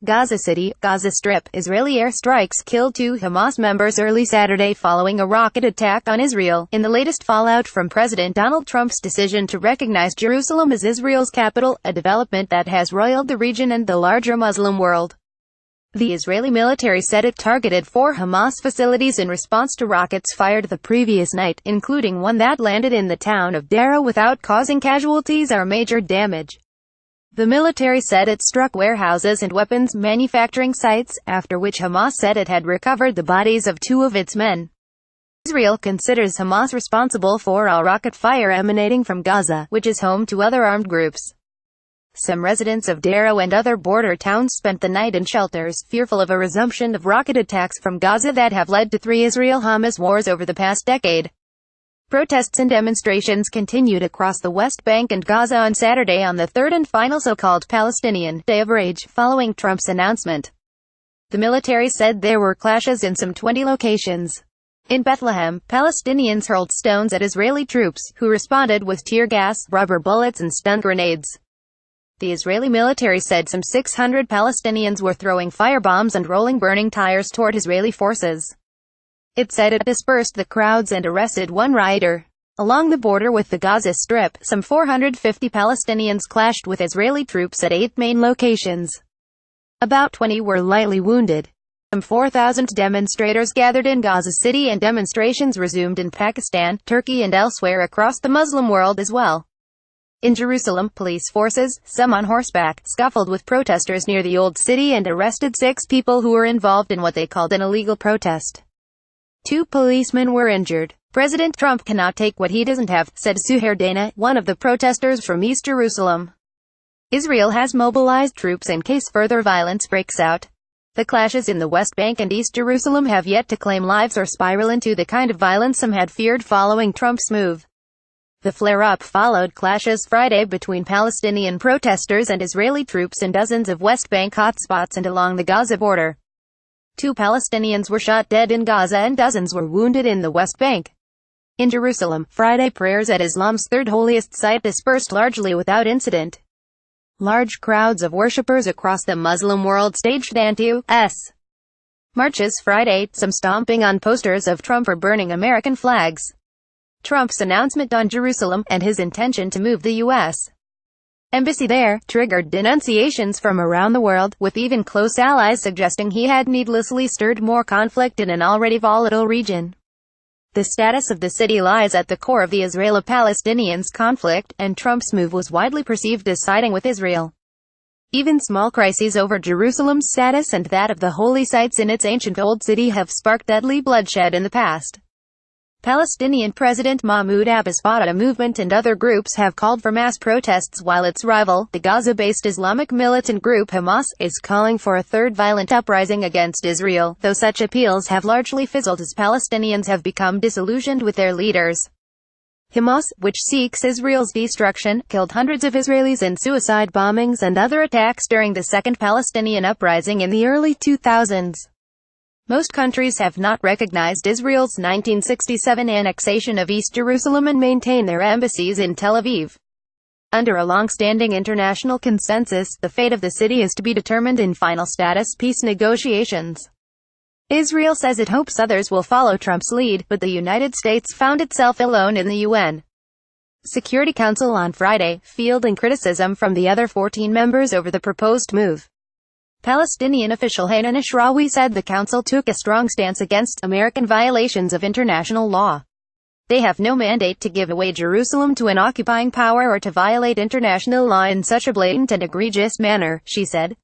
Gaza City, Gaza Strip, Israeli airstrikes killed 2 Hamas members early Saturday following a rocket attack on Israel, in the latest fallout from President Donald Trump's decision to recognize Jerusalem as Israel's capital, a development that has roiled the region and the larger Muslim world. The Israeli military said it targeted 4 Hamas facilities in response to rockets fired the previous night, including one that landed in the town of Sderot without causing casualties or major damage. The military said it struck warehouses and weapons manufacturing sites, after which Hamas said it had recovered the bodies of 2 of its men. Israel considers Hamas responsible for all rocket fire emanating from Gaza, which is home to other armed groups. Some residents of Sderot and other border towns spent the night in shelters, fearful of a resumption of rocket attacks from Gaza that have led to 3 Israel-Hamas wars over the past decade. Protests and demonstrations continued across the West Bank and Gaza on Saturday on the third and final so-called Palestinian Day of Rage, following Trump's announcement. The military said there were clashes in some 20 locations. In Bethlehem, Palestinians hurled stones at Israeli troops, who responded with tear gas, rubber bullets and stun grenades. The Israeli military said some 600 Palestinians were throwing firebombs and rolling burning tires toward Israeli forces. It said it dispersed the crowds and arrested 1 rioter. Along the border with the Gaza Strip, some 450 Palestinians clashed with Israeli troops at 8 main locations. About 20 were lightly wounded. Some 4,000 demonstrators gathered in Gaza City and demonstrations resumed in Pakistan, Turkey and elsewhere across the Muslim world as well. In Jerusalem, police forces, some on horseback, scuffled with protesters near the Old City and arrested 6 people who were involved in what they called an illegal protest. 2 policemen were injured. President Trump cannot take what he doesn't have, said Suhair Dana, one of the protesters from East Jerusalem. Israel has mobilized troops in case further violence breaks out. The clashes in the West Bank and East Jerusalem have yet to claim lives or spiral into the kind of violence some had feared following Trump's move. The flare-up followed clashes Friday between Palestinian protesters and Israeli troops in dozens of West Bank hotspots and along the Gaza border. 2 Palestinians were shot dead in Gaza and dozens were wounded in the West Bank. In Jerusalem, Friday prayers at Islam's third holiest site dispersed largely without incident. Large crowds of worshippers across the Muslim world staged anti-US marches Friday, some stomping on posters of Trump or burning American flags. Trump's announcement on Jerusalem, and his intention to move the U.S. embassy there, triggered denunciations from around the world, with even close allies suggesting he had needlessly stirred more conflict in an already volatile region. The status of the city lies at the core of the Israel-Palestinians conflict, and Trump's move was widely perceived as siding with Israel. Even small crises over Jerusalem's status and that of the holy sites in its ancient Old City have sparked deadly bloodshed in the past. Palestinian President Mahmoud Abbas' Fatah movement and other groups have called for mass protests while its rival, the Gaza-based Islamic militant group Hamas, is calling for a third violent uprising against Israel, though such appeals have largely fizzled as Palestinians have become disillusioned with their leaders. Hamas, which seeks Israel's destruction, killed hundreds of Israelis in suicide bombings and other attacks during the Second Palestinian Uprising in the early 2000s. Most countries have not recognized Israel's 1967 annexation of East Jerusalem and maintain their embassies in Tel Aviv. Under a long-standing international consensus, the fate of the city is to be determined in final status peace negotiations. Israel says it hopes others will follow Trump's lead, but the United States found itself alone in the UN Security Council on Friday, fielding criticism from the other 14 members over the proposed move. Palestinian official Hanan Ashrawi said the council took a strong stance against American violations of international law. They have no mandate to give away Jerusalem to an occupying power or to violate international law in such a blatant and egregious manner, she said.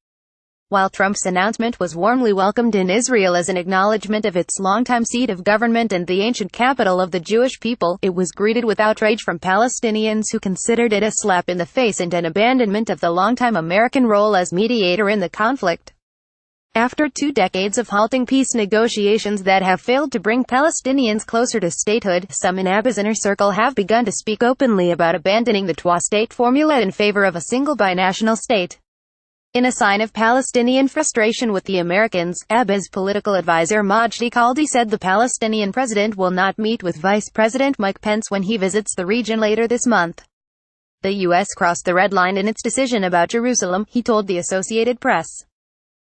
While Trump's announcement was warmly welcomed in Israel as an acknowledgement of its longtime seat of government and the ancient capital of the Jewish people, it was greeted with outrage from Palestinians who considered it a slap in the face and an abandonment of the longtime American role as mediator in the conflict. After 2 decades of halting peace negotiations that have failed to bring Palestinians closer to statehood, some in Abbas' inner circle have begun to speak openly about abandoning the two-state formula in favor of a single binational state. In a sign of Palestinian frustration with the Americans, Abbas' political advisor Majdi Khaldi said the Palestinian president will not meet with Vice President Mike Pence when he visits the region later this month. The U.S. crossed the red line in its decision about Jerusalem, he told the Associated Press.